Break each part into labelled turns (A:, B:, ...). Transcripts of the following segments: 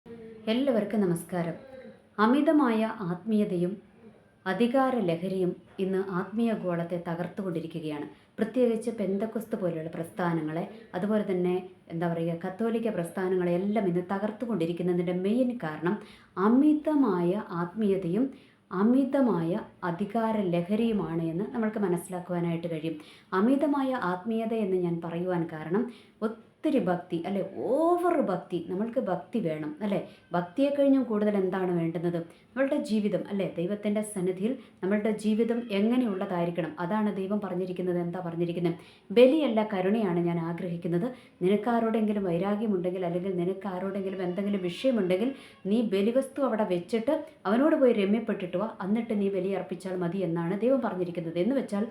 A: എല്ലാവർക്കും നമസ്കാരം. അമിതമായ ആത്മീയതയും അധികാര ലഹരിയും ഇന്ന് ആത്മീയ ഗോളത്തെ തകർത്തുകൊണ്ടിരിക്കുകയാണ്. പ്രത്യേകിച്ച് പെന്തക്കൊസ്ത് പോലെയുള്ള പ്രസ്ഥാനങ്ങളെ, അതുപോലെ തന്നെ കത്തോലിക്ക പ്രസ്ഥാനങ്ങളെ എല്ലാം ഇന്ന് തകർത്തുകൊണ്ടിരിക്കുന്നതിൻ്റെ മെയിൻ കാരണം അമിതമായ ആത്മീയതയും അമിതമായ അധികാര ലഹരിയുമാണ് എന്ന് നമ്മൾക്ക് മനസ്സിലാക്കുവാനായിട്ട് കഴിയും. അമിതമായ ആത്മീയത എന്ന് ഞാൻ പറയുവാൻ കാരണം ഒത്തിരി ഭക്തി അല്ലെ, ഓവർ ഭക്തി. നമ്മൾക്ക് ഭക്തി വേണം അല്ലേ. ഭക്തിയെ കഴിഞ്ഞും കൂടുതൽ എന്താണ് വേണ്ടുന്നത്? നമ്മളുടെ ജീവിതം അല്ലേ, ദൈവത്തിൻ്റെ സന്നിധിയിൽ നമ്മളുടെ ജീവിതം എങ്ങനെയുള്ളതായിരിക്കണം? അതാണ് ദൈവം പറഞ്ഞിരിക്കുന്നത്. എന്താ പറഞ്ഞിരിക്കുന്നത്? ബലിയല്ല, കരുണയാണ് ഞാൻ ആഗ്രഹിക്കുന്നത്. നിനക്കാരോടെങ്കിലും വൈരാഗ്യമുണ്ടെങ്കിൽ, അല്ലെങ്കിൽ നിനക്കാരോടെങ്കിലും എന്തെങ്കിലും വിഷയമുണ്ടെങ്കിൽ, നീ ബലിവസ്തു അവിടെ വെച്ചിട്ട് അവനോട് പോയി രമ്യപ്പെട്ടിട്ട് വാ, എന്നിട്ട് നീ ബലി അർപ്പിച്ചാൽ മതി എന്നാണ് ദൈവം പറഞ്ഞിരിക്കുന്നത്. എന്ന് വെച്ചാൽ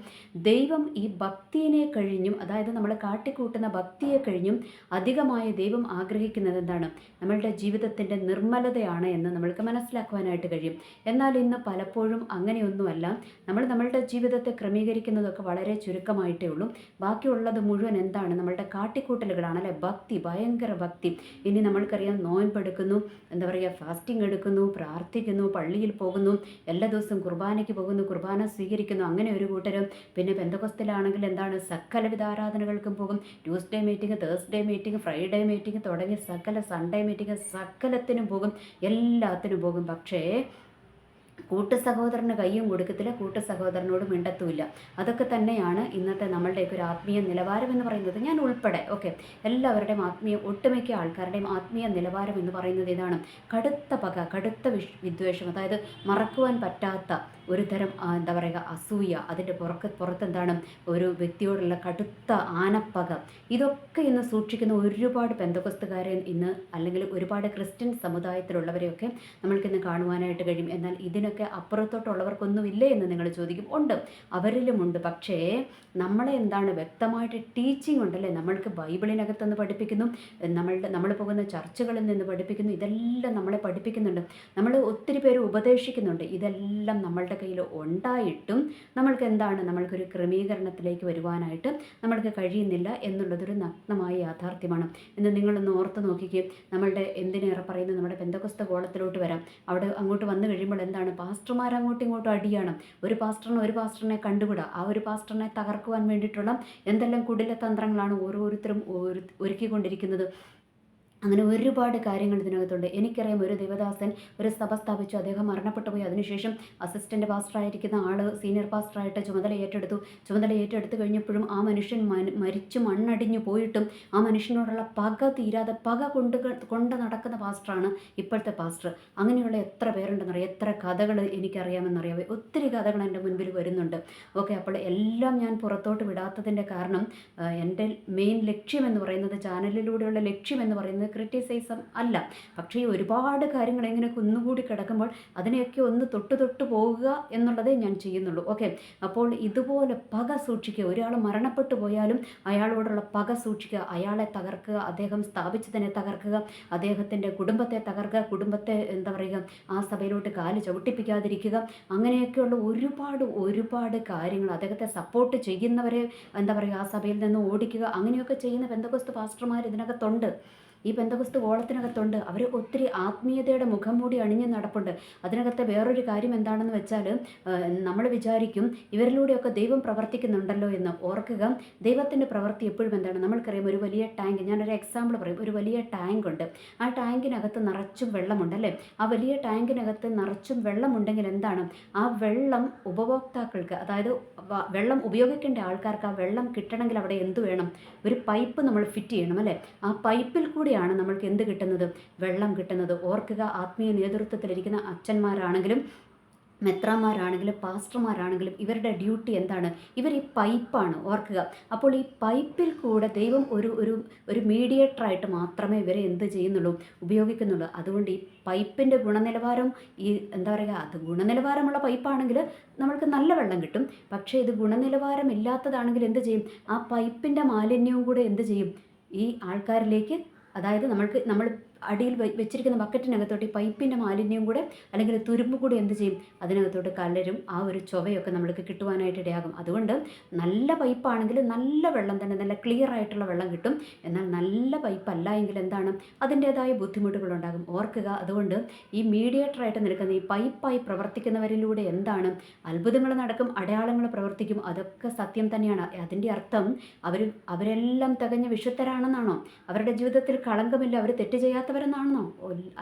A: ദൈവം ഈ ഭക്തിയെ കഴിഞ്ഞും, അതായത് നമ്മൾ കാട്ടിക്കൂട്ടുന്ന ഭക്തിയെ കഴിഞ്ഞും അധികമായ ദൈവം ആഗ്രഹിക്കുന്നത് എന്താണ്? നമ്മളുടെ ജീവിതത്തിൻ്റെ നിർമ്മലതയാണ് എന്ന് നമ്മൾക്ക് മനസ്സിലാക്കുവാനായിട്ട് കഴിയും. എന്നാൽ ഇന്ന് പലപ്പോഴും അങ്ങനെയൊന്നുമല്ല. നമ്മളുടെ ജീവിതത്തെ ക്രമീകരിക്കുന്നതൊക്കെ വളരെ ചുരുക്കമായിട്ടേ ഉള്ളൂ. ബാക്കിയുള്ളത് മുഴുവൻ എന്താണ്? നമ്മളുടെ കാട്ടിക്കൂട്ടലുകളാണ് അല്ലെ. ഭക്തി, ഭയങ്കര ഭക്തി. ഇനി നമ്മൾക്കറിയാം, നോയമ്പെടുക്കുന്നു, ഫാസ്റ്റിംഗ് എടുക്കുന്നു, പ്രാർത്ഥിക്കുന്നു, പള്ളിയിൽ പോകുന്നു, എല്ലാ ദിവസവും കുർബാനയ്ക്ക് പോകുന്നു, കുർബാന സ്വീകരിക്കുന്നു. അങ്ങനെ ഒരു കൂട്ടരും. പിന്നെ പെന്തക്കൊസ്തിലാണെങ്കിൽ എന്താണ്? സകലവിധ ആരാധനകൾക്കും പോകും. Tuesday meeting, Thursday meeting, Friday meeting തുടങ്ങി സൺഡേ മീറ്റിംഗ്, സകലത്തിനും പോകും, എല്ലാത്തിനും പോകും. പക്ഷേ കൂട്ടു സഹോദരന് കയ്യും കൊടുക്കത്തില്ല, കൂട്ടു സഹോദരനോട് മിണ്ടത്തുമില്ല. അതൊക്കെ തന്നെയാണ് ഇന്നത്തെ നമ്മളുടെയൊക്കെ ഒരു ആത്മീയ നിലവാരം എന്ന് പറയുന്നത്. ഞാൻ ഉൾപ്പെടെ എല്ലാവരുടെയും ഒട്ടുമിക്ക ആൾക്കാരുടെയും ആത്മീയ നിലവാരം എന്ന് പറയുന്നത് ഇതാണ്. കടുത്ത പക, കടുത്ത വിദ്വേഷം, അതായത് മറക്കുവാൻ പറ്റാത്ത ഒരു തരം അസൂയ. അതിൻ്റെ പുറത്തെന്താണ്? ഒരു വ്യക്തിയോടുള്ള കടുത്ത ആനപ്പക. ഇതൊക്കെ ഇന്ന് സൂക്ഷിക്കുന്ന ഒരുപാട് പെന്തക്കൊസ്തുകാരെ ഇന്ന്, അല്ലെങ്കിൽ ഒരുപാട് ക്രിസ്ത്യൻ സമുദായത്തിലുള്ളവരെയൊക്കെ നമ്മൾക്കിന്ന് കാണുവാനായിട്ട് കഴിയും. എന്നാൽ ഇതിനൊക്കെ അപ്പുറത്തോട്ടുള്ളവർക്കൊന്നും ഇല്ലേ എന്ന് നിങ്ങൾ ചോദിക്കും. ഉണ്ട്, അവരിലുമുണ്ട്. പക്ഷേ നമ്മളെ എന്താണ് വ്യക്തമായിട്ട് ടീച്ചിങ് ഉണ്ടല്ലേ. നമ്മൾക്ക് ബൈബിളിനകത്തുനിന്ന് പഠിപ്പിക്കുന്നു, നമ്മൾ പോകുന്ന ചർച്ചകളിൽ നിന്ന് പഠിപ്പിക്കുന്നു. ഇതെല്ലാം നമ്മളെ പഠിപ്പിക്കുന്നുണ്ട്. നമ്മൾ ഒത്തിരി പേര് ഉപദേശിക്കുന്നുണ്ട്. ഇതെല്ലാം നമ്മളുടെ കയ്യിൽ ഉണ്ടായിട്ടും നമ്മൾക്ക് എന്താണ്? നമ്മൾക്കൊരു ക്രമീകരണത്തിലേക്ക് വരുവാനായിട്ട് നമ്മൾക്ക് കഴിയുന്നില്ല എന്നുള്ളതൊരു നഗ്നമായ യാഥാർത്ഥ്യമാണ്. എന്ന് നിങ്ങളൊന്ന് ഓർത്ത് നോക്കിക്കുകയും, നമ്മളുടെ എന്തിനേറെ പറയുന്നത്, നമ്മുടെ പെന്തക്കൊസ്ത ഗോളത്തിലോട്ട് വരാം. അവിടെ അങ്ങോട്ട് വന്നു കഴിയുമ്പോൾ എന്താണ്? പാസ്റ്റർമാർ അങ്ങോട്ടും ഇങ്ങോട്ടും അടിയാണ്. ഒരു പാസ്റ്ററിനെ കണ്ടുകൂടാ. ആ ഒരു പാസ്റ്ററിനെ തകർക്കുവാൻ വേണ്ടിയിട്ടുള്ള എന്തെല്ലാം കുടില തന്ത്രങ്ങളാണ് ഓരോരുത്തരും ഒരുക്കിക്കൊണ്ടിരിക്കുന്നത്. അങ്ങനെ ഒരുപാട് കാര്യങ്ങൾ ഇതിനകത്തുണ്ട്. എനിക്കറിയാം, ഒരു ദേവദാസൻ ഒരു സഭ സ്ഥാപിച്ചു. അദ്ദേഹം മരണപ്പെട്ടു പോയി. അതിനുശേഷം അസിസ്റ്റൻ്റ് പാസ്റ്ററായിരിക്കുന്ന ആൾ സീനിയർ പാസ്റ്ററായിട്ട് ചുമതല ഏറ്റെടുത്ത് കഴിഞ്ഞപ്പോഴും ആ മനുഷ്യൻ മരിച്ചു മണ്ണടിഞ്ഞു പോയിട്ടും ആ മനുഷ്യനോടുള്ള പക തീരാതെ കൊണ്ട് നടക്കുന്ന പാസ്റ്ററാണ് ഇപ്പോഴത്തെ പാസ്റ്റർ. അങ്ങനെയുള്ള എത്ര പേരുണ്ടെന്നറിയാം, എത്ര കഥകൾ എനിക്കറിയാമെന്നറിയാം. ഒത്തിരി കഥകൾ എൻ്റെ മുൻപിൽ വരുന്നുണ്ട്. അപ്പോൾ എല്ലാം ഞാൻ പുറത്തോട്ട് വിടാത്തതിൻ്റെ കാരണം, എൻ്റെ മെയിൻ ലക്ഷ്യം എന്ന് പറയുന്നത്, ചാനലിലൂടെയുള്ള ലക്ഷ്യം എന്ന് പറയുന്നത് ക്രിറ്റിസൈസം അല്ല. പക്ഷേ ഒരുപാട് കാര്യങ്ങൾ എങ്ങനെ കുന്നുകൂടി കിടക്കുമ്പോൾ അതിനെയൊക്കെ ഒന്ന് തൊട്ട് പോകുക എന്നുള്ളതേ ഞാൻ ചെയ്യുന്നുള്ളൂ. അപ്പോൾ ഇതുപോലെ പക സൂക്ഷിക്കുക. ഒരാൾ മരണപ്പെട്ടു പോയാലും അയാളോടുള്ള പക സൂക്ഷിക്കുക, അയാളെ തകർക്കുക, അദ്ദേഹം സ്ഥാപിച്ചതിനെ തകർക്കുക, അദ്ദേഹത്തിൻ്റെ കുടുംബത്തെ തകർക്കുക, കുടുംബത്തെ ആ സഭയിലോട്ട് കാല് ചവിട്ടിപ്പിക്കാതിരിക്കുക. അങ്ങനെയൊക്കെയുള്ള ഒരുപാട് കാര്യങ്ങൾ, അദ്ദേഹത്തെ സപ്പോർട്ട് ചെയ്യുന്നവരെ ആ സഭയിൽ നിന്ന് ഓടിക്കുക. അങ്ങനെയൊക്കെ ചെയ്യുന്ന പെന്തക്കൊസ്ത് പാസ്റ്റർമാർ ഇതിനകത്തുണ്ട്, ഈ പെന്തക്കൊസ്ത് ഗോളത്തിനകത്തുണ്ട്. അവർ ഒത്തിരി ആത്മീയതയുടെ മുഖം മൂടി അണിഞ്ഞ് നടപ്പുണ്ട്. അതിനകത്തെ വേറൊരു കാര്യം എന്താണെന്ന് വെച്ചാൽ, നമ്മൾ വിചാരിക്കും ഇവരിലൂടെയൊക്കെ ദൈവം പ്രവർത്തിക്കുന്നുണ്ടല്ലോ എന്ന്. ഓർക്കുക, ദൈവത്തിൻ്റെ പ്രവൃത്തി എപ്പോഴും എന്താണ്? നമ്മൾക്കറിയാം, ഒരു വലിയ ടാങ്ക്, ഞാനൊരു എക്സാമ്പിൾ പറയും. ഒരു വലിയ ടാങ്ക് ഉണ്ട്. ആ ടാങ്കിനകത്ത് നിറച്ചും വെള്ളമുണ്ടല്ലേ. ആ വലിയ ടാങ്കിനകത്ത് നിറച്ചും വെള്ളമുണ്ടെങ്കിൽ എന്താണ്? ആ വെള്ളം ഉപഭോക്താക്കൾക്ക്, അതായത് വെള്ളം ഉപയോഗിക്കേണ്ട ആൾക്കാർക്ക് ആ വെള്ളം കിട്ടണമെങ്കിൽ അവിടെ എന്ത് വേണം? ഒരു പൈപ്പ് നമ്മൾ ഫിറ്റ് ചെയ്യണം അല്ലേ. ആ പൈപ്പിൽ കൂടിയാണ് നമ്മൾക്ക് എന്ത് കിട്ടുന്നത്? വെള്ളം കിട്ടുന്നത്. ഓർക്കുക, ആത്മീയ നേതൃത്വത്തിലിരിക്കുന്ന അച്ഛന്മാരാണെങ്കിലും മെത്രാന്മാരാണെങ്കിലും പാസ്റ്റർമാരാണെങ്കിലും ഇവരുടെ ഡ്യൂട്ടി എന്താണ്? ഇവർ ഈ പൈപ്പാണ്. ഓർക്കുക, അപ്പോൾ ഈ പൈപ്പിൽ കൂടെ ദൈവം ഒരു മീഡിയേറ്ററായിട്ട് മാത്രമേ ഇവരെ എന്ത് ചെയ്യുന്നുള്ളൂ? ഉപയോഗിക്കുന്നുള്ളൂ. അതുകൊണ്ട് ഈ പൈപ്പിൻ്റെ ഗുണനിലവാരം, അത് ഗുണനിലവാരമുള്ള പൈപ്പാണെങ്കിൽ നമ്മൾക്ക് നല്ല വെള്ളം കിട്ടും. പക്ഷേ ഇത് ഗുണനിലവാരമില്ലാത്തതാണെങ്കിൽ എന്ത് ചെയ്യും? ആ പൈപ്പിൻ്റെ മാലിന്യവും കൂടെ എന്ത് ചെയ്യും? ഈ ആൾക്കാരിലേക്ക്, അതായത് നമ്മൾ അടിയിൽ വെച്ചിരിക്കുന്ന ബക്കറ്റിനകത്തോട്ട് ഈ പൈപ്പിൻ്റെ മാലിന്യം കൂടെ അല്ലെങ്കിൽ തുരുമ്പ് കൂടി എന്ത് ചെയ്യും, അതിനകത്തോട്ട് കലരും ആ ഒരു ചൊവയൊക്കെ നമ്മൾക്ക് കിട്ടുവാനായിട്ട് ഇടയാകും. അതുകൊണ്ട് നല്ല പൈപ്പാണെങ്കിൽ നല്ല വെള്ളം തന്നെ, നല്ല ക്ലിയർ ആയിട്ടുള്ള വെള്ളം കിട്ടും. എന്നാൽ നല്ല പൈപ്പല്ല എങ്കിൽ എന്താണ്, അതിൻ്റേതായ ബുദ്ധിമുട്ടുകളുണ്ടാകും. ഓർക്കുക, അതുകൊണ്ട് ഈ മീഡിയേറ്ററായിട്ട് നിൽക്കുന്ന ഈ പൈപ്പായി പ്രവർത്തിക്കുന്നവരിലൂടെ എന്താണ്, അത്ഭുതങ്ങൾ നടക്കും, അടയാളങ്ങൾ പ്രവർത്തിക്കും. അതൊക്കെ സത്യം തന്നെയാണ്. അതിൻ്റെ അർത്ഥം അവരെല്ലാം തികഞ്ഞ വിശുദ്ധരാണെന്നാണോ? അവരുടെ ജീവിതത്തിൽ കളങ്കമില്ല, അവർ തെറ്റ് ചെയ്യാത്തവരെന്നാണോ?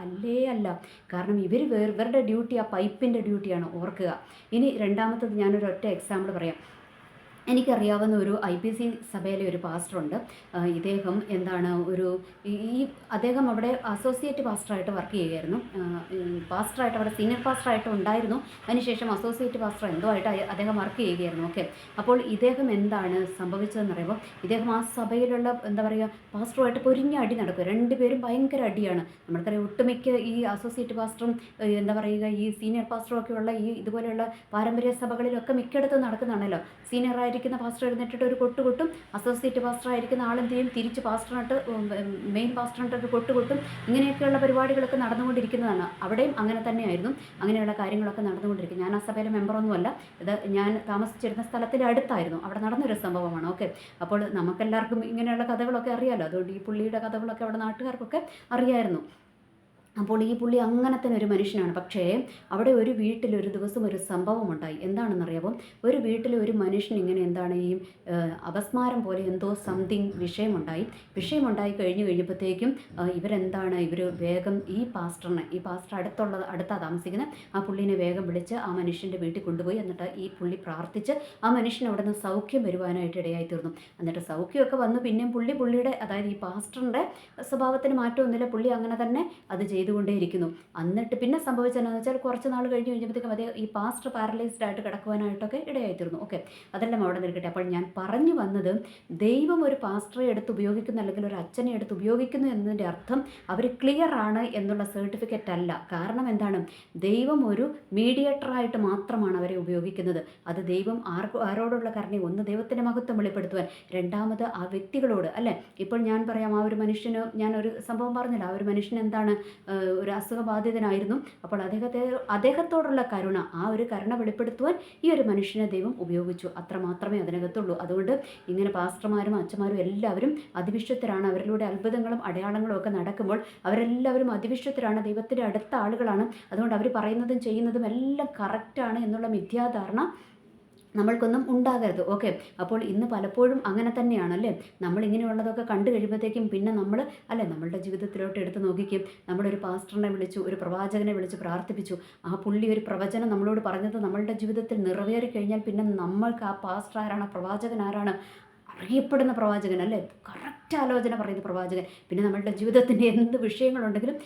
A: അല്ലേ അല്ല. കാരണം ഇവരുടെ ഡ്യൂട്ടി ആ പൈപ്പിൻ്റെ ഡ്യൂട്ടിയാണ്. ഓർക്കുക. ഇനി രണ്ടാമത്തത് ഞാനൊരു ഒറ്റ എക്സാമ്പിൾ പറയാം. എനിക്കറിയാവുന്ന ഒരു IPC സഭയിലെ ഒരു പാസ്റ്ററുണ്ട്. ഇദ്ദേഹം എന്താണ് അദ്ദേഹം അവിടെ അസോസിയേറ്റ് പാസ്റ്ററായിട്ട് വർക്ക് ചെയ്യുകയായിരുന്നു. പാസ്റ്ററായിട്ട് അവിടെ സീനിയർ പാസ്റ്ററായിട്ട് ഉണ്ടായിരുന്നു. അതിനുശേഷം അസോസിയേറ്റ് പാസ്റ്റർ എന്തോ ആയിട്ട് അദ്ദേഹം വർക്ക് ചെയ്യുകയായിരുന്നു. ഓക്കെ. അപ്പോൾ ഇദ്ദേഹം എന്താണ് സംഭവിച്ചതെന്ന് പറയുമ്പോൾ, ഇദ്ദേഹം ആ സഭയിലുള്ള എന്താ പറയുക പാസ്റ്ററുമായിട്ട് പൊരിഞ്ഞ അടി നടക്കുക. രണ്ടുപേരും ഭയങ്കര അടിയാണ്. നമ്മൾക്കറിയാം, ഒട്ടുമിക്ക ഈ അസോസിയേറ്റ് പാസ്റ്ററും എന്താ പറയുക ഈ സീനിയർ പാസ്റ്ററും ഒക്കെ ഉള്ള ഈ ഇതുപോലെയുള്ള പാരമ്പര്യ സഭകളിലൊക്കെ മിക്കയിടത്തും നടക്കുന്നതാണല്ലോ. സീനിയറായിരിക്കുന്ന പാസ്റ്റർ എഴുന്നേറ്റിട്ട് ഒരു കൊട്ടുകൊട്ടും, അസോസിയേറ്റ് പാസ്റ്റർ ആയിരിക്കുന്ന ആളെന്ത് ചെയ്യും, തിരിച്ച് പാസ്റ്ററിനിട്ട് മെയിൻ പാസ്റ്ററിനിട്ട് ഒരു കൊട്ടുകൊട്ടും. ഇങ്ങനെയൊക്കെയുള്ള പരിപാടികളൊക്കെ നടന്നുകൊണ്ടിരിക്കുന്നതാണ്. അവിടെയും അങ്ങനെ തന്നെയായിരുന്നു. അങ്ങനെയുള്ള കാര്യങ്ങളൊക്കെ നടന്നുകൊണ്ടിരിക്കും. ഞാൻ ആ സഭയിലെ മെമ്പറൊന്നുമല്ല. ഇത് ഞാൻ താമസിച്ചിരുന്ന സ്ഥലത്തിൻ്റെ അടുത്തായിരുന്നു. അവിടെ നടന്നൊരു സംഭവമാണ്. ഓക്കെ. അപ്പോൾ നമുക്കെല്ലാവർക്കും ഇങ്ങനെയുള്ള കഥകളൊക്കെ അറിയാമല്ലോ. അതുകൊണ്ട് ഈ പുള്ളിയുടെ കഥകളൊക്കെ അവിടെ നാട്ടുകാർക്കൊക്കെ അറിയായിരുന്നു. അപ്പോൾ ഈ പുള്ളി അങ്ങനെ തന്നെ ഒരു മനുഷ്യനാണ്. പക്ഷേ അവിടെ ഒരു വീട്ടിൽ ഒരു ദിവസം ഒരു സംഭവം ഉണ്ടായി. എന്താണെന്നറിയാമോ? ഒരു വീട്ടിൽ ഒരു മനുഷ്യൻ ഇങ്ങനെ എന്താണ് ഈ അപസ്മാരം പോലെ എന്തോ സംതിങ് വിഷയമുണ്ടായി കഴിഞ്ഞപ്പോഴത്തേക്കും ഇവർ വേഗം ഈ പാസ്റ്റർ അടുത്താണ് താമസിക്കുന്നത്, ആ പുള്ളിനെ വേഗം വിളിച്ച് ആ മനുഷ്യൻ്റെ വീട്ടിൽ കൊണ്ടുപോയി. എന്നിട്ട് ഈ പുള്ളി പ്രാർത്ഥിച്ച് ആ മനുഷ്യൻ അവിടെ നിന്ന് സൗഖ്യം വരുവാനായിട്ട് ഇടയായി തീർന്നു. എന്നിട്ട് സൗഖ്യമൊക്കെ വന്നു. പിന്നെയും പുള്ളിയുടെ അതായത് ഈ പാസ്റ്ററിൻ്റെ സ്വഭാവത്തിന് മാറ്റമൊന്നുമില്ല. പുള്ളി അങ്ങനെ തന്നെ അത് ചെയ്തുകൊണ്ടേയിരിക്കുന്നു. എന്നിട്ട് പിന്നെ സംഭവിച്ചതെന്ന് വെച്ചാൽ കുറച്ച് നാൾ കഴിഞ്ഞപ്പോഴത്തേക്കും അതേ ഈ പാസ്റ്റർ പാരലൈസ്ഡ് ആയിട്ട് കിടക്കുവാനായിട്ടൊക്കെ ഇടയായിത്തീർന്നു. ഓക്കെ. അതെല്ലാം അവിടെ നിൽക്കട്ടെ. അപ്പോൾ ഞാൻ പറഞ്ഞു വന്നത്, ദൈവം ഒരു പാസ്റ്ററെ എടുത്ത് ഉപയോഗിക്കുന്നു അല്ലെങ്കിൽ ഒരു അച്ഛനെ എടുത്ത് ഉപയോഗിക്കുന്നു എന്നതിൻ്റെ അർത്ഥം അവർ ക്ലിയർ ആണ് എന്നുള്ള സർട്ടിഫിക്കറ്റ് അല്ല. കാരണം എന്താണ്, ദൈവം ഒരു മീഡിയേറ്ററായിട്ട് മാത്രമാണ് അവരെ ഉപയോഗിക്കുന്നത്. അത് ദൈവം ആരോടുള്ള കരുണയും, ഒന്ന് ദൈവത്തിൻ്റെ മഹത്വം വെളിപ്പെടുത്തുവാൻ, രണ്ടാമത് ആ വ്യക്തികളോട് അല്ലേ. ഇപ്പോൾ ഞാൻ പറയാം, ആ ഒരു മനുഷ്യന് ഞാനൊരു സംഭവം പറഞ്ഞില്ല. ആ ഒരു മനുഷ്യൻ എന്താണ് ഒരു അസുഖബാധിതനായിരുന്നു. അപ്പോൾ അദ്ദേഹത്തോടുള്ള കരുണ, ആ ഒരു കരുണ വെളിപ്പെടുത്തുവാൻ ഈ ഒരു മനുഷ്യനെ ദൈവം ഉപയോഗിച്ചു. അത്ര മാത്രമേ അതിനകത്തുള്ളൂ. അതുകൊണ്ട് ഇങ്ങനെ പാസ്റ്റർമാരും അച്ഛന്മാരും എല്ലാവരും അതിവിശുദ്ധരാണ്. അവരിലൂടെ അത്ഭുതങ്ങളും അടയാളങ്ങളും ഒക്കെ നടക്കുമ്പോൾ അവരെല്ലാവരും അതിവിശുദ്ധരാണ്, ദൈവത്തിൻ്റെ അടുത്ത ആളുകളാണ്. അതുകൊണ്ട് അവർ പറയുന്നതും ചെയ്യുന്നതും എല്ലാം കറക്റ്റാണ് എന്നുള്ള മിഥ്യാധാരണ നമ്മൾക്കൊന്നും ഉണ്ടാകരുത്. ഓക്കെ. അപ്പോൾ ഇന്ന് പലപ്പോഴും അങ്ങനെ തന്നെയാണല്ലേ. നമ്മളിങ്ങനെയുള്ളതൊക്കെ കണ്ടു കഴിയുമ്പോഴത്തേക്കും പിന്നെ നമ്മളുടെ ജീവിതത്തിലോട്ട് എടുത്ത് നോക്കിക്കും. നമ്മളൊരു പാസ്റ്ററിനെ വിളിച്ചു, ഒരു പ്രവാചകനെ വിളിച്ച് പ്രാർത്ഥിപ്പിച്ചു. ആ പുള്ളി ഒരു പ്രവചനം നമ്മളോട് പറഞ്ഞത് നമ്മളുടെ ജീവിതത്തിൽ നിറവേറി കഴിഞ്ഞാൽ പിന്നെ നമ്മൾക്ക് ആ പാസ്റ്റർ ആരാണ്, പ്രവാചകൻ ആരാണ്, അറിയപ്പെടുന്ന പ്രവാചകൻ അല്ലേ, കറക്റ്റ് ആലോചന പറയുന്ന പ്രവാചകൻ. പിന്നെ നമ്മളുടെ ജീവിതത്തിൻ്റെ എന്ത് വിഷയങ്ങളുണ്ടെങ്കിലും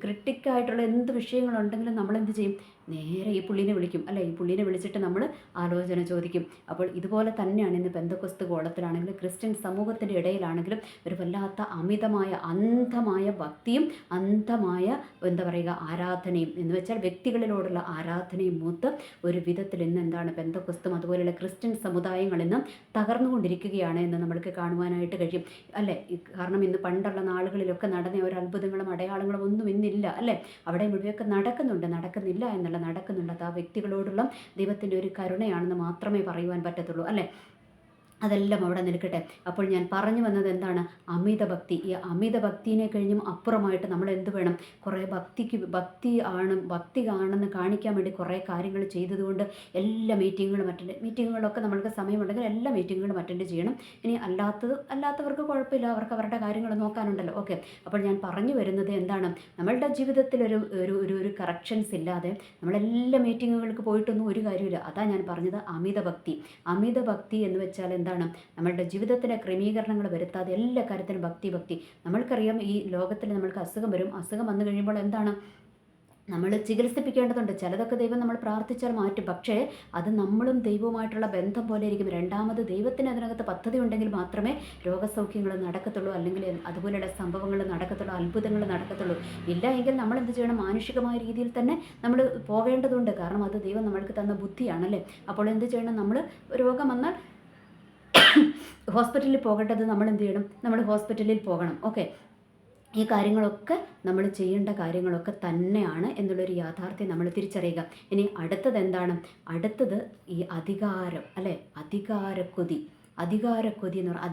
A: ക്രിട്ടിക്കായിട്ടുള്ള എന്ത് വിഷയങ്ങളുണ്ടെങ്കിലും നമ്മളെന്ത് ചെയ്യും, നേരെ ഈ പുള്ളിനെ വിളിക്കും അല്ലേ. ഈ പുള്ളിനെ വിളിച്ചിട്ട് നമ്മൾ ആലോചന ചോദിക്കും. അപ്പോൾ ഇതുപോലെ തന്നെയാണ് ഇന്ന് പെന്തക്കോസ്ത് ഗോളത്തിലാണെങ്കിലും ക്രിസ്ത്യൻ സമൂഹത്തിൻ്റെ ഇടയിലാണെങ്കിലും ഒരു വല്ലാത്ത അമിതമായ അന്ധമായ ഭക്തിയും അന്ധമായ എന്താ പറയുക ആരാധനയും എന്ന് വെച്ചാൽ വ്യക്തികളിലോടുള്ള ആരാധനയും മൂത്ത് ഒരു വിധത്തിൽ ഇന്ന് എന്താണ് പെന്തക്കോസ്തും അതുപോലെയുള്ള ക്രിസ്ത്യൻ സമുദായങ്ങൾ ഇന്ന് തകർന്നുകൊണ്ടിരിക്കുകയാണ് എന്ന് നമ്മൾക്ക് കാണുവാനായിട്ട് കഴിയും അല്ലേ. കാരണം ഇന്ന് പണ്ടുള്ള നാളുകളിലൊക്കെ നടന്ന ഒരു അത്ഭുതങ്ങളും അടയാളങ്ങളും ഒന്നും ഇന്നില്ല അല്ലേ. അവിടെ ഇവിടെയൊക്കെ നടക്കുന്നില്ല എന്നല്ല, നടക്കുന്നുണ്ട്. അത് ആ വ്യക്തികളോടുള്ള ദൈവത്തിൻ്റെ ഒരു കരുണയാണെന്ന് മാത്രമേ പറയുവാൻ പറ്റത്തുള്ളൂ അല്ലേ. അതെല്ലാം അവിടെ നിൽക്കട്ടെ. അപ്പോൾ ഞാൻ പറഞ്ഞു വന്നത് എന്താണ്, അമിത ഭക്തി. ഈ അമിത ഭക്തിനെ കഴിഞ്ഞും അപ്പുറമായിട്ട് നമ്മൾ എന്ത് വേണം, കുറേ ഭക്തി ആണെന്ന് കാണിക്കാൻ വേണ്ടി കുറേ കാര്യങ്ങൾ ചെയ്തതുകൊണ്ട് എല്ലാ മീറ്റിങ്ങുകളൊക്കെ നമ്മൾക്ക് സമയമുണ്ടെങ്കിൽ എല്ലാ മീറ്റിങ്ങുകളും അറ്റൻഡ് ചെയ്യണം. ഇനി അല്ലാത്തവർക്ക് കുഴപ്പമില്ല, അവർക്ക് അവരുടെ കാര്യങ്ങൾ നോക്കാനുണ്ടല്ലോ. ഓക്കെ. അപ്പോൾ ഞാൻ പറഞ്ഞു വരുന്നത് എന്താണ്, നമ്മളുടെ ജീവിതത്തിൽ ഒരു കറക്ഷൻസ് ഇല്ലാതെ നമ്മളെല്ലാ മീറ്റിങ്ങുകൾക്ക് പോയിട്ടൊന്നും ഒരു കാര്യമില്ല. അതാ ഞാൻ പറഞ്ഞത് അമിത ഭക്തി എന്ന് വെച്ചാൽ എന്താണ്, നമ്മളുടെ ജീവിതത്തിലെ ക്രമീകരണങ്ങൾ വരുത്താതെ എല്ലാ കാര്യത്തിലും ഭക്തി. നമ്മൾക്കറിയാം ഈ ലോകത്തിൽ നമ്മൾക്ക് അസുഖം വരും. അസുഖം വന്നു കഴിയുമ്പോൾ എന്താണ്, നമ്മൾ ചികിത്സിപ്പിക്കേണ്ടതുണ്ട്. ചിലതൊക്കെ ദൈവം നമ്മൾ പ്രാർത്ഥിച്ചാൽ മാറ്റും. പക്ഷേ അത് നമ്മളും ദൈവവുമായിട്ടുള്ള ബന്ധം പോലെ ഇരിക്കും. രണ്ടാമത് ദൈവത്തിന് അതിനകത്ത് പദ്ധതി ഉണ്ടെങ്കിൽ മാത്രമേ രോഗസൗഖ്യങ്ങൾ നടക്കത്തുള്ളൂ, അല്ലെങ്കിൽ അതുപോലെയുള്ള സംഭവങ്ങൾ നടക്കത്തുള്ളൂ, അത്ഭുതങ്ങൾ നടക്കത്തുള്ളൂ. ഇല്ല എങ്കിൽ നമ്മൾ എന്ത് ചെയ്യണം, മാനുഷികമായ രീതിയിൽ തന്നെ നമ്മൾ പോകേണ്ടതുണ്ട്. കാരണം അത് ദൈവം നമ്മൾക്ക് തന്ന ബുദ്ധിയാണല്ലേ. അപ്പോൾ എന്ത് ചെയ്യണം, നമ്മൾ രോഗം വന്നാൽ ഹോസ്പിറ്റലിൽ പോകേണ്ടത് നമ്മൾ എന്ത് ചെയ്യണം, നമ്മൾ ഹോസ്പിറ്റലിൽ പോകണം. ഓക്കെ. ഈ കാര്യങ്ങളൊക്കെ നമ്മൾ ചെയ്യേണ്ട കാര്യങ്ങളൊക്കെ തന്നെയാണ് എന്നുള്ളൊരു യാഥാർത്ഥ്യം നമ്മൾ തിരിച്ചറിയുക. ഇനി അടുത്തത് എന്താണ്? അടുത്തത് ഈ അധികാരം, അല്ലേ? അധികാരക്കൊതി. അധികാരക്കൊതി എന്ന് പറയുന്നത്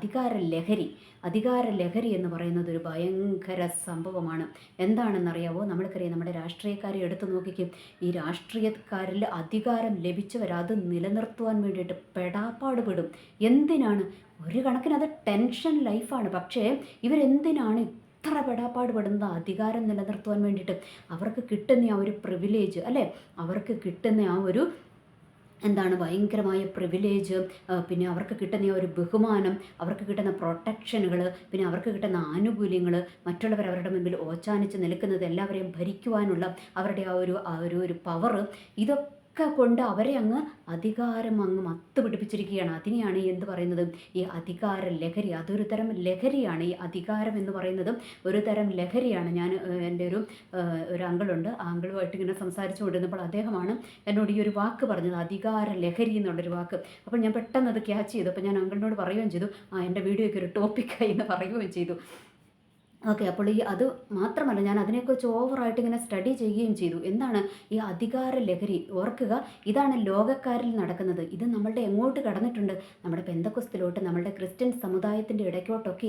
A: അധികാര ലഹരി എന്ന് പറയുന്നത് ഒരു ഭയങ്കര സംഭവമാണ്. എന്താണെന്നറിയാവോ? നമ്മൾക്കറിയാം, നമ്മുടെ രാഷ്ട്രീയക്കാരെ എടുത്തു നോക്കിക്കും. ഈ രാഷ്ട്രീയക്കാരിൽ അധികാരം ലഭിച്ചവർ അത് നിലനിർത്തുവാൻ വേണ്ടിയിട്ട് പെടാപ്പാട് പെടും. എന്തിനാണ്? ഒരു കണക്കിന് അത് ടെൻഷൻ ലൈഫാണ്. പക്ഷേ ഇവരെന്തിനാണ് ഇത്ര പെടാപ്പാട് പെടുന്നത്? അധികാരം നിലനിർത്തുവാൻ വേണ്ടിയിട്ട്. അവർക്ക് കിട്ടുന്ന ആ ഒരു പ്രിവിലേജ്, അല്ലേ? അവർക്ക് കിട്ടുന്ന ആ ഒരു ഭയങ്കരമായ പ്രിവിലേജ്, പിന്നെ അവർക്ക് കിട്ടുന്ന ഒരു ബഹുമാനം, അവർക്ക് കിട്ടുന്ന പ്രൊട്ടക്ഷനുകൾ, പിന്നെ അവർക്ക് കിട്ടുന്ന ആനുകൂല്യങ്ങൾ, മറ്റുള്ളവർ അവരുടെ മുമ്പിൽ ഓച്ചാനിച്ച് നിൽക്കുന്നത്, എല്ലാവരെയും ഭരിക്കുവാനുള്ള അവരുടെ ആ ഒരു പവർ, ഇതൊക്കെ കൊണ്ട് അവരെ അധികാരം മത്ത് പിടിപ്പിച്ചിരിക്കുകയാണ്. അതിനെയാണ് എന്ത് പറയുന്നത്? ഈ അധികാര ലഹരി. അതൊരു തരം ലഹരിയാണ്. ഈ അധികാരം എന്ന് പറയുന്നത് ഒരു തരം ലഹരിയാണ്. ഞാൻ എൻ്റെ ഒരു അങ്കിളുണ്ട്. ആ അങ്കിളുമായിട്ട് ഇങ്ങനെ സംസാരിച്ചു കൊണ്ടിരുന്നപ്പോൾ അദ്ദേഹമാണ് എന്നോട് ഈ ഒരു വാക്ക് പറഞ്ഞത്, അധികാര ലഹരി എന്നുള്ളൊരു വാക്ക്. അപ്പോൾ ഞാൻ പെട്ടെന്ന് അത് ക്യാച്ച് ചെയ്തു. അപ്പോൾ ഞാൻ അങ്കിളിനോട് പറയുകയും ചെയ്തു, എൻ്റെ വീഡിയോയ്ക്ക് ഒരു ടോപ്പിക്കായി എന്ന് പറയുകയും ചെയ്തു. ഓക്കെ. അപ്പോൾ അത് മാത്രമല്ല, ഞാൻ അതിനെക്കുറിച്ച് ഓവറായിട്ട് ഇങ്ങനെ സ്റ്റഡി ചെയ്യുകയും ചെയ്തു. എന്താണ് ഈ അധികാര ലഹരി? ഓർക്കുക, ഇതാണ് ലോകക്കാരിൽ നടക്കുന്നത്. ഇത് നമ്മളുടെ എങ്ങോട്ട് കടന്നിട്ടുണ്ട്? നമ്മുടെ പെന്തക്കൊസ്തിലോട്ട്, നമ്മളുടെ ക്രിസ്ത്യൻ സമുദായത്തിൻ്റെ ഇടയ്ക്കോട്ടൊക്കെ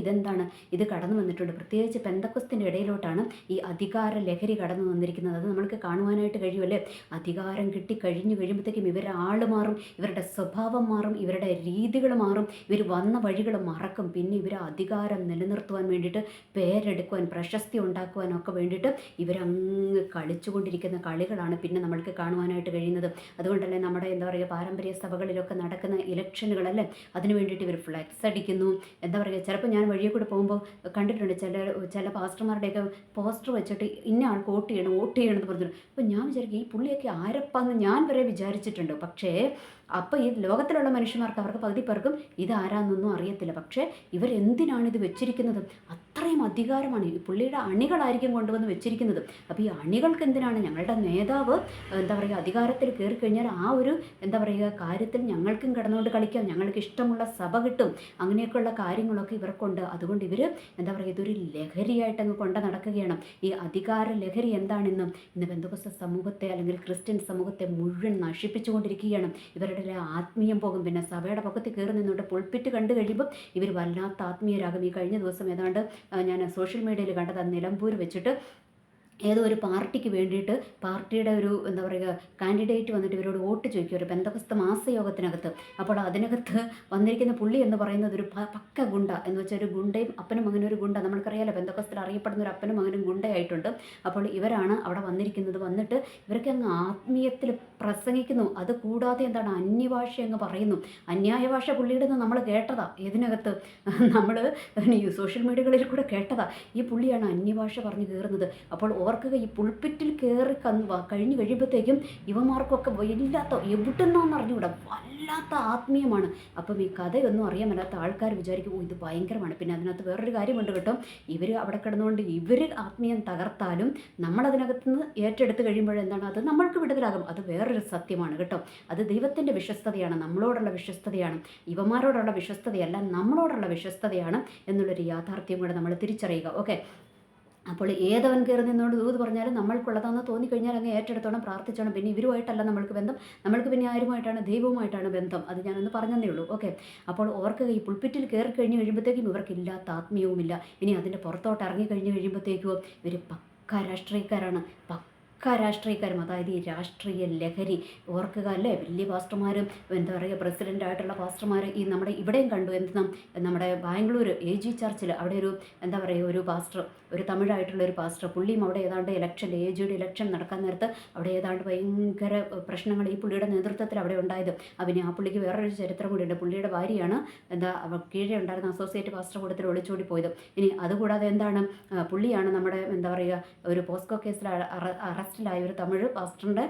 A: ഇത് കടന്നു വന്നിട്ടുണ്ട്. പ്രത്യേകിച്ച് പെന്തക്കൊസ്തിൻ്റെ ഇടയിലോട്ടാണ് ഈ അധികാര ലഹരി കടന്നു വന്നിരിക്കുന്നത്. അത് നമ്മൾക്ക് കാണുവാനായിട്ട് കഴിയുമല്ലേ? അധികാരം കിട്ടി കഴിയുമ്പോഴത്തേക്കും ഇവരുടെ ആൾ മാറും, ഇവരുടെ സ്വഭാവം മാറും, ഇവരുടെ രീതികൾ മാറും, ഇവർ വന്ന വഴികൾ മറക്കും. പിന്നെ ഇവർ അധികാരം നിലനിർത്തുവാൻ വേണ്ടിയിട്ട് എടുക്കുവാൻ, പ്രശസ്തി ഉണ്ടാക്കുവാനൊക്കെ വേണ്ടിയിട്ട് ഇവരങ്ങ് കളിച്ചുകൊണ്ടിരിക്കുന്ന കളികളാണ് പിന്നെ നമ്മൾക്ക് കാണുവാനായിട്ട് കഴിയുന്നത്. അതുകൊണ്ടല്ലേ നമ്മുടെ പാരമ്പര്യ സഭകളിലൊക്കെ നടക്കുന്ന ഇലക്ഷനുകളല്ലേ, അതിന് വേണ്ടിയിട്ട് ഇവർ ഫ്ലെക്സ് അടിക്കുന്നു. ചിലപ്പോൾ ഞാൻ വഴിയെ കൂടെ പോകുമ്പോൾ കണ്ടിട്ടുണ്ട് ചില പാസ്റ്റർമാരുടെയൊക്കെ പോസ്റ്റർ വെച്ചിട്ട് ഇന്ന ആൾക്ക് വോട്ട് ചെയ്യണം എന്ന് പറഞ്ഞു. അപ്പോൾ ഞാൻ വിചാരിക്കും, ഈ പുള്ളിയൊക്കെ ആരപ്പാന്ന് ഞാൻ വരെ വിചാരിച്ചിട്ടുണ്ട്. പക്ഷേ അപ്പോൾ ഈ ലോകത്തിലുള്ള മനുഷ്യന്മാർക്ക്, അവർക്ക് പകുതി പേർക്കും ഇതാരാന്നൊന്നും അറിയത്തില്ല. പക്ഷേ ഇവരെന്തിനാണ് ഇത് വെച്ചിരിക്കുന്നത്? അത്രയും അധികാരമാണ്. ഈ പുള്ളിയുടെ അണികളായിരിക്കും കൊണ്ടുവന്ന് വെച്ചിരിക്കുന്നത്. അപ്പോൾ ഈ അണികൾക്ക് എന്തിനാണ്? ഞങ്ങളുടെ നേതാവ് അധികാരത്തിൽ കയറി കഴിഞ്ഞാൽ ആ ഒരു കാര്യത്തിൽ ഞങ്ങൾക്കും കിടന്നുകൊണ്ട് കളിക്കാം, ഞങ്ങൾക്ക് ഇഷ്ടമുള്ള സഭ കിട്ടും, അങ്ങനെയൊക്കെയുള്ള കാര്യങ്ങളൊക്കെ ഇവർക്കുണ്ട്. അതുകൊണ്ട് ഇവർ ഇതൊരു ലഹരിയായിട്ടങ്ങ് കൊണ്ട് നടക്കുകയാണ്. ഈ അധികാര ലഹരി എന്താണെന്നും ഇന്ന് പെന്തക്കോസ്ത് സമൂഹത്തെ അല്ലെങ്കിൽ ക്രിസ്ത്യൻ സമൂഹത്തെ മുഴുവൻ നശിപ്പിച്ചുകൊണ്ടിരിക്കുകയാണ്. ഇവരുടെ ആത്മീയം പോകും. പിന്നെ സഭയുടെ പക്കത്തിൽ കയറി നിന്നുകൊണ്ട് പുൾപ്പിറ്റ് കണ്ടു കഴിയുമ്പോൾ ഇവർ വല്ലാത്ത ആത്മീയരാകും. ഈ കഴിഞ്ഞ ദിവസം ഏതാണ്ട് ഞാൻ സോഷ്യൽ മീഡിയയിൽ കണ്ടത്, നിലമ്പൂർ വെച്ചിട്ട് ഏതോ ഒരു പാർട്ടിക്ക് വേണ്ടിയിട്ട് പാർട്ടിയുടെ ഒരു കാൻഡിഡേറ്റ് വന്നിട്ട് ഇവരോട് വോട്ട് ചോദിക്കും, ഒരു പെന്തക്കോസ്ത് മാസയോഗത്തിനകത്ത്. അപ്പോൾ അതിനകത്ത് വന്നിരിക്കുന്ന പുള്ളി എന്ന് പറയുന്നത് ഒരു പക്ക ഗുണ്ട എന്ന് വെച്ചാൽ ഒരു ഗുണ്ടയും അപ്പനും മകനും ഒരു ഗുണ്ട. നമ്മൾക്കറിയാലോ, പെന്തക്കോസ്തിൽ അറിയപ്പെടുന്ന ഒരു അപ്പനും മകനും ഗുണ്ടയായിട്ടുണ്ട്. അപ്പോൾ ഇവരാണ് അവിടെ വന്നിരിക്കുന്നത്. വന്നിട്ട് ഇവർക്ക് അങ്ങ് ആത്മീയത്തിൽ പ്രസംഗിക്കുന്നു. അത് കൂടാതെ അന്യഭാഷ അങ്ങ് പറയുന്നു. അന്യായ ഭാഷ പുള്ളിയുടെ നമ്മൾ കേട്ടതാ. ഇതിനകത്ത് നമ്മൾ സോഷ്യൽ മീഡിയകളിൽ കൂടെ കേട്ടതാ. ഈ പുള്ളിയാണ് അന്യഭാഷ പറഞ്ഞു കയറുന്നത്. അപ്പോൾ ഓർക്കുക, ഈ പുൾപ്പിറ്റിൽ കയറി കഴിഞ്ഞ് കഴിയുമ്പോഴത്തേക്കും ഇവന്മാർക്കൊക്കെ വല്ലാത്ത, എവിടുന്നാന്ന് അറിഞ്ഞുകൂടാ, വല്ലാത്ത ആത്മീയമാണ്. അപ്പം ഈ കഥയൊന്നും അറിയാൻ മേലാത്ത ആൾക്കാർ വിചാരിക്കും, ഇത് ഭയങ്കരമാണ്. പിന്നെ അതിനകത്ത് വേറൊരു കാര്യമുണ്ട് കേട്ടോ, ഇവർ അവിടെ കിടന്നുകൊണ്ട് ഇവർ ആത്മീയം തകർത്താലും നമ്മളതിനകത്തുനിന്ന് ഏറ്റെടുത്ത് കഴിയുമ്പോഴെന്താണ്, അത് നമ്മൾക്ക് വിടുതലാകും. അത് വേറൊരു സത്യമാണ് കേട്ടോ. അത് ദൈവത്തിൻ്റെ വിശ്വസ്തതയാണ്, നമ്മളോടുള്ള വിശ്വസ്തതയാണ്, ഇവന്മാരോടുള്ള വിശ്വസ്തതയല്ല, നമ്മളോടുള്ള വിശ്വസ്തതയാണ് എന്നുള്ളൊരു യാഥാർത്ഥ്യം കൂടെ നമ്മൾ തിരിച്ചറിയുക. ഓക്കെ. അപ്പോൾ ഏതവൻ കയറി നിന്നോട് ദൂത് പറഞ്ഞാലും നമ്മൾക്കുള്ളതാണെന്ന് തോന്നിക്കഴിഞ്ഞാൽ അങ്ങ് ഏറ്റെടുത്തോണം, പ്രാർത്ഥിച്ചോണം. പിന്നെ ഇവരുമായിട്ടല്ല നമ്മൾക്ക് ബന്ധം, നമ്മൾക്ക് പിന്നെ ആരുമായിട്ടാണ്? ദൈവവുമായിട്ടാണ് ബന്ധം. അത് ഞാനൊന്ന് പറഞ്ഞതേ ഉള്ളൂ. ഓക്കെ. അപ്പോൾ ഓർക്കുക, ഈ പുൾപ്പിറ്റിൽ കയറി കഴിഞ്ഞ് കഴിയുമ്പോഴത്തേക്കും ഇവർക്കില്ലാത്ത ആത്മീയവുമില്ല. ഇനി അതിൻ്റെ പുറത്തോട്ട് ഇറങ്ങി കഴിഞ്ഞ് കഴിയുമ്പോഴത്തേക്കും ഇവർ പക്ക രാഷ്ട്രീയക്കാരാണ്, രാഷ്ട്രീയക്കാരും. അതായത് ഈ രാഷ്ട്രീയ ലഹരി. ഓർക്കുക അല്ലേ, വലിയ പാസ്റ്റർമാരും പ്രസിഡൻ്റായിട്ടുള്ള പാസ്റ്റർമാർ ഈ നമ്മുടെ ഇവിടെയും കണ്ടു. നമ്മുടെ ബാംഗ്ലൂർ AG ചർച്ചിൽ അവിടെ ഒരു പാസ്റ്റർ, ഒരു തമിഴായിട്ടുള്ള ഒരു പാസ്റ്റർ, പുള്ളിയും അവിടെ ഏതാണ്ട് AGയുടെ ഇലക്ഷൻ നടക്കാൻ നേരത്ത് അവിടെ ഏതാണ്ട് ഭയങ്കര പ്രശ്നങ്ങൾ ഈ പുള്ളിയുടെ നേതൃത്വത്തിൽ അവിടെ ഉണ്ടായത്. പിന്നെ ആ പുള്ളിക്ക് വേറൊരു ചരിത്രം കൂടിയുണ്ട്. പുള്ളിയുടെ ഭാര്യയാണ് കീഴെ ഉണ്ടായിരുന്ന അസോസിയേറ്റ് പാസ്റ്റർ കൂടത്തിൽ ഒളിച്ചോടി പോയത്. ഇനി അതുകൂടാതെ പുള്ളിയാണ് നമ്മുടെ ഒരു പോസ്കോ കേസിൽ അറസ്റ്റ് അറസ്റ്റിലായ ഒരു തമിഴ് പാസ്റ്ററിൻ്റെ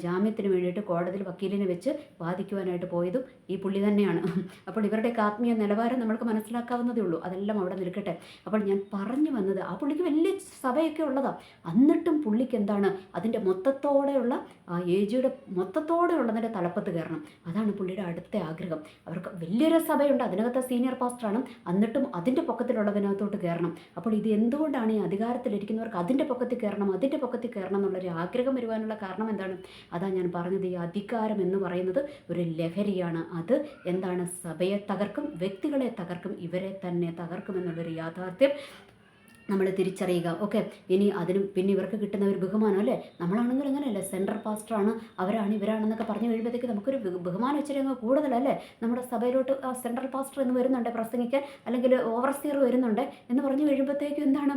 A: ജാമ്യത്തിന് വേണ്ടിയിട്ട് കോടതിയിൽ വക്കീലിനെ വെച്ച് വാദിക്കുവാനായിട്ട് പോയതും ഈ പുള്ളി തന്നെയാണ്. അപ്പോൾ ഇവരുടെയൊക്കെ ആത്മീയ നിലവാരം നമ്മൾക്ക് മനസ്സിലാക്കാവുന്നതേ ഉള്ളൂ. അതെല്ലാം അവിടെ നിൽക്കട്ടെ. അപ്പോൾ ഞാൻ പറഞ്ഞു വന്നത്, ആ പുള്ളിക്ക് വലിയ സഭയൊക്കെ ഉള്ളതാണ്. എന്നിട്ടും പുള്ളിക്ക് എന്താണ് അതിൻ്റെ മൊത്തത്തോടെയുള്ള ആ ഏജിയുടെ മൊത്തത്തോടെയുള്ളതിൻ്റെ തലപ്പത്ത് കയറണം. അതാണ് പുള്ളിയുടെ അടുത്ത ആഗ്രഹം. അവർക്ക് വലിയൊരു സഭയുണ്ട്, അതിനകത്ത് സീനിയർ പാസ്റ്ററാണ്, എന്നിട്ടും അതിൻ്റെ പൊക്കത്തിലുള്ളതിനകത്തോട്ട് കയറണം. അപ്പോൾ ഇത് എന്തുകൊണ്ടാണ് ഈ അധികാരത്തിലിരിക്കുന്നവർക്ക് അതിൻ്റെ പൊക്കത്തിൽ കയറണം എന്നുള്ളൊരു ആഗ്രഹം വരുവാനുള്ള കാരണം എന്താണ്? അതാ ഞാൻ പറഞ്ഞത്, ഈ അധികാരം എന്ന് പറയുന്നത് ഒരു ലഹരിയാണ്. അത് എന്താണ്? സഭയെ തകർക്കും, വ്യക്തികളെ തകർക്കും, ഇവരെ തന്നെ തകർക്കും എന്നുള്ളൊരു യാഥാർത്ഥ്യം നമ്മൾ തിരിച്ചറിയുക. ഓക്കെ, ഇനി അതിനും പിന്നെ ഇവർക്ക് കിട്ടുന്ന ഒരു ബഹുമാനം അല്ലേ, നമ്മളാണെങ്കിൽ അങ്ങനെയല്ലേ, സെൻട്രൽ പാസ്റ്ററാണ്, അവരാണ് ഇവരാണെന്നൊക്കെ പറഞ്ഞു കഴിയുമ്പോഴത്തേക്ക് നമുക്കൊരു ബഹുമാനം ഇച്ചിരി അങ്ങ് കൂടുതലല്ലേ. നമ്മുടെ സഭയിലോട്ട് ആ സെൻട്രൽ പാസ്റ്റർ എന്ന് വരുന്നുണ്ട് പ്രസംഗിക്കാൻ, അല്ലെങ്കിൽ ഓവർസിയർ വരുന്നുണ്ട് എന്ന് പറഞ്ഞു കഴിയുമ്പോഴത്തേക്കും എന്താണ്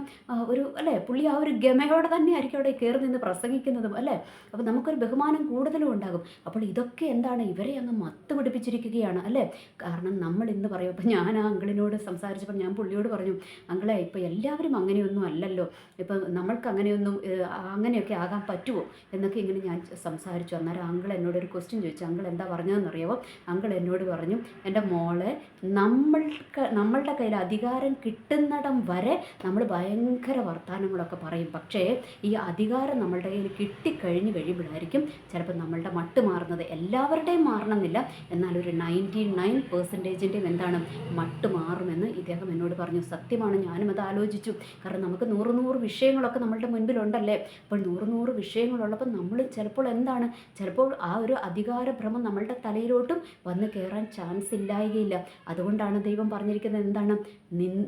A: ഒരു അല്ലേ, പുള്ളി ആ ഒരു ഗമയോടെ തന്നെ ആയിരിക്കും അവിടെ കയറി നിന്ന് പ്രസംഗിക്കുന്നതും അല്ലേ. അപ്പോൾ നമുക്കൊരു ബഹുമാനം കൂടുതലും ഉണ്ടാകും. അപ്പോൾ ഇതൊക്കെ എന്താണ്, ഇവരെ അങ്ങ് മത്ത് പിടിപ്പിച്ചിരിക്കുകയാണ് അല്ലേ. കാരണം നമ്മൾ ഇന്ന് പറയും, ഇപ്പം ഞാൻ ആ അങ്കിളിനോട് സംസാരിച്ചപ്പോൾ ഞാൻ പുള്ളിയോട് പറഞ്ഞു, അങ്കിളെ ഇപ്പോൾ എല്ലാവരും അങ്ങനെയൊന്നും അല്ലല്ലോ, ഇപ്പം നമ്മൾക്ക് അങ്ങനെയൊക്കെ ആകാൻ പറ്റുമോ എന്നൊക്കെ ഇങ്ങനെ ഞാൻ സംസാരിച്ചു. അന്നേരം അങ്കിൾ എന്നോട് ഒരു ക്വസ്റ്റ്യൻ ചോദിച്ചു. അങ്കിൾ എന്താ പറഞ്ഞതെന്നറിയാമോ? അങ്കിൾ എന്നോട് പറഞ്ഞു, എൻ്റെ മോളെ, നമ്മളുടെ കയ്യിൽ അധികാരം കിട്ടുന്നിടം വരെ നമ്മൾ ഭയങ്കര വർത്തമാനങ്ങളൊക്കെ പറയും. പക്ഷേ ഈ അധികാരം നമ്മളുടെ കയ്യിൽ കിട്ടിക്കഴിഞ്ഞ് കഴിയുമ്പോഴായിരിക്കും ചിലപ്പോൾ നമ്മളുടെ മട്ട് മാറുന്നത്. എല്ലാവരുടെയും മാറണമെന്നില്ല, എന്നാൽ ഒരു 99% എന്താണ് മട്ട് മാറുമെന്ന് ഇദ്ദേഹം എന്നോട് പറഞ്ഞു. സത്യമാണ്, ഞാനും അത് ആലോചിച്ചു. കാരണം നമുക്ക് 100 വിഷയങ്ങളൊക്കെ നമ്മളുടെ മുൻപിലുണ്ടല്ലേ. അപ്പോൾ 100 വിഷയങ്ങളുള്ളപ്പോൾ നമ്മൾ ചിലപ്പോൾ ആ ഒരു അധികാരഭ്രമം നമ്മളുടെ തലയിലോട്ടും വന്ന് കയറാൻ ചാൻസ് ഇല്ലായികയില്ല. അതുകൊണ്ടാണ് ദൈവം പറഞ്ഞിരിക്കുന്നത് എന്താണ്,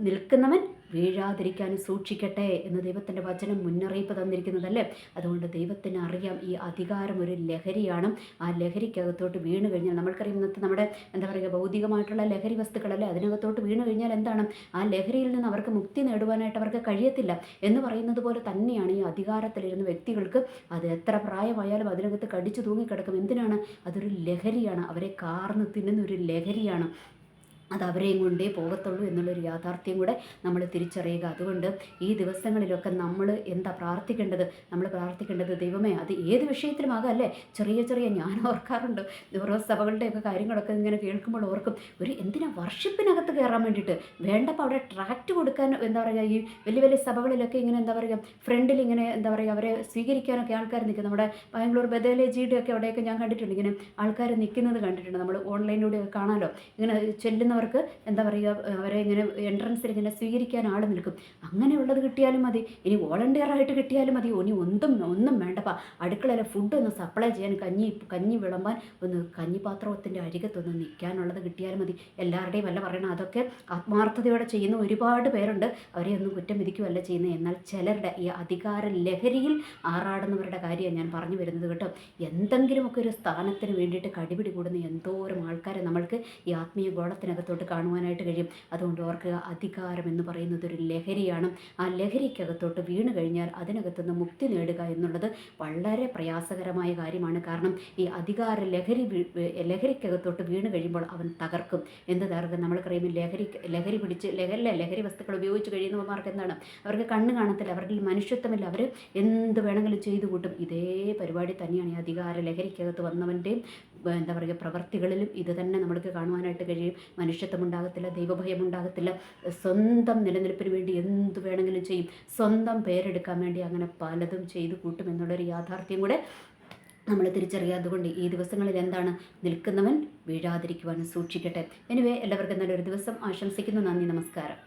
A: നിൽക്കുന്നവൻ വീഴാതിരിക്കാൻ സൂക്ഷിക്കട്ടെ എന്ന് ദൈവത്തിൻ്റെ വചനം മുന്നറിയിപ്പ് തന്നിരിക്കുന്നതല്ലേ. അതുകൊണ്ട് ദൈവത്തിന് അറിയാം ഈ അധികാരം ഒരു ലഹരിയാണ്. ആ ലഹരിക്കകത്തോട്ട് വീണ് കഴിഞ്ഞാൽ, നമ്മൾക്കറിയാം ഇന്നത്തെ നമ്മുടെ എന്താ പറയുക ഭൗതികമായിട്ടുള്ള ലഹരി വസ്തുക്കളല്ലേ, അതിനകത്തോട്ട് വീണ് കഴിഞ്ഞാൽ എന്താണ്, ആ ലഹരിയിൽ നിന്ന് അവർക്ക് മുക്തി നേടുവാനായിട്ട് അവർക്ക് കഴിയത്തില്ല എന്ന് പറയുന്നത് പോലെ തന്നെയാണ് ഈ അധികാരത്തിലിരുന്ന വ്യക്തികൾക്ക്. അത് എത്ര പ്രായമായാലും അതിനകത്ത് കടിച്ചു തൂങ്ങിക്കിടക്കും. എന്തിനാണ്? അതൊരു ലഹരിയാണ്, അവരെ കാർന്ന് തിന്നുന്ന ഒരു ലഹരിയാണ്. അത് അവരെയും കൊണ്ടേ പോകത്തുള്ളൂ എന്നുള്ളൊരു യാഥാർത്ഥ്യം കൂടെ നമ്മൾ തിരിച്ചറിയുക. അതുകൊണ്ട് ഈ ദിവസങ്ങളിലൊക്കെ നമ്മൾ എന്താ പ്രാർത്ഥിക്കേണ്ടത്? നമ്മൾ പ്രാർത്ഥിക്കേണ്ടത്, ദൈവമേ, അത് ഏത് വിഷയത്തിലുമാകാം അല്ലേ. ചെറിയ ഞാൻ ഓർക്കാറുണ്ട്, ഓരോ സഭകളുടെയൊക്കെ കാര്യങ്ങളൊക്കെ ഇങ്ങനെ കേൾക്കുമ്പോൾ ഓർക്കും, എന്തിനാ വർഷിപ്പിനകത്ത് കയറാൻ വേണ്ടിയിട്ട് വേണ്ടപ്പോൾ അവിടെ ട്രാക്റ്റ് കൊടുക്കാൻ എന്താ പറയുക, ഈ വലിയ സഭകളിലൊക്കെ ഇങ്ങനെ എന്താ പറയുക ഫ്രണ്ടിൽ ഇങ്ങനെ എന്താ പറയുക അവരെ സ്വീകരിക്കാനൊക്കെ ആൾക്കാർ നിൽക്കും. നമ്മുടെ ബാംഗ്ലൂർ ബദേലേജിയുടെ ഒക്കെ അവിടെയൊക്കെ ഞാൻ കണ്ടിട്ടുണ്ട്, ഇങ്ങനെ ആൾക്കാർ നിൽക്കുന്നത് കണ്ടിട്ടുണ്ട്. നമ്മൾ ഓൺലൈനിലൂടെ കാണാമല്ലോ, ഇങ്ങനെ ചെല്ലുന്ന എന്താ പറയുക അവരെ ഇങ്ങനെ എൻട്രൻസിൽ ഇങ്ങനെ സ്വീകരിക്കാൻ ആൾ നിൽക്കും. അങ്ങനെയുള്ളത് കിട്ടിയാലും മതി, ഇനി വോളണ്ടിയറായിട്ട് കിട്ടിയാലും മതി. ഇനി ഒന്നും വേണ്ടപ്പാ, അടുക്കളയിലെ ഫുഡ് ഒന്ന് സപ്ലൈ ചെയ്യാൻ, കഞ്ഞി വിളമ്പാൻ ഒന്ന് കഞ്ഞിപാത്രത്തിൻ്റെ അരികത്തൊന്ന് നിൽക്കാനുള്ളത് കിട്ടിയാലും മതി. എല്ലാവരുടെയും അല്ല പറയണം, അതൊക്കെ ആത്മാർത്ഥതയോടെ ചെയ്യുന്ന ഒരുപാട് പേരുണ്ട്, അവരെ ഒന്നും കുറ്റം വിധിക്കുകയല്ല ചെയ്യുന്നത്. എന്നാൽ ചിലരുടെ ഈ അധികാര ലഹരിയിൽ ആറാടുന്നവരുടെ കാര്യമാണ് ഞാൻ പറഞ്ഞു വരുന്നത് കേട്ടോ. എന്തെങ്കിലുമൊക്കെ ഒരു സ്ഥാനത്തിന് വേണ്ടിയിട്ട് കടിപിടി കൂടുന്ന എന്തോരം ആൾക്കാരെ നമ്മൾക്ക് ഈ ആത്മീയ ഗോളത്തിനകത്തോട്ട് കാണുവാനായിട്ട് കഴിയും. അതുകൊണ്ട് ഓർക്കുക, അധികാരം എന്ന് പറയുന്നത് ഒരു ലഹരിയാണ്. ആ ലഹരിക്കകത്തോട്ട് വീണ് കഴിഞ്ഞാൽ അതിനകത്തുനിന്ന് മുക്തി നേടുക എന്നുള്ളത് വളരെ പ്രയാസകരമായ കാര്യമാണ്. കാരണം ഈ അധികാര ലഹരിക്കകത്തോട്ട് വീണ് കഴിയുമ്പോൾ അവൻ തകർക്കും. എന്ത് തകർക്കും? നമ്മൾക്കറിയാം, ലഹരി വസ്തുക്കൾ ഉപയോഗിച്ച് കഴിയുന്നവന്മാർക്ക് എന്താണ്, അവർക്ക് കണ്ണ് കാണത്തില്ല, അവരുടെ മനുഷ്യത്വമില്ല, അവർ എന്ത് വേണമെങ്കിലും ചെയ്തു കൂട്ടും. ഇതേ പരിപാടി തന്നെയാണ് ഈ അധികാര ലഹരിക്കകത്ത് വന്നവൻ്റെയും എന്താ പറയുക പ്രവർത്തികളിലും ഇത് തന്നെ നമ്മൾക്ക് കാണുവാനായിട്ട് കഴിയും. മനുഷ്യത്വം ഉണ്ടാകത്തില്ല, ദൈവഭയം ഉണ്ടാകത്തില്ല, സ്വന്തം നിലനിൽപ്പിന് വേണ്ടി എന്ത് വേണമെങ്കിലും ചെയ്യും, സ്വന്തം പേരെടുക്കാൻ വേണ്ടി അങ്ങനെ പലതും ചെയ്തു കൂട്ടും എന്നുള്ളൊരു യാഥാർത്ഥ്യം കൂടെ നമ്മൾ തിരിച്ചറിയുക. അതുകൊണ്ട് ഈ ദിവസങ്ങളിൽ എന്താണ്, നിൽക്കുന്നവൻ വീഴാതിരിക്കുവാൻ സൂക്ഷിക്കട്ടെ. എനിവേ, എല്ലാവർക്കും നല്ലൊരു ദിവസം ആശംസിക്കുന്നു. നന്ദി, നമസ്കാരം.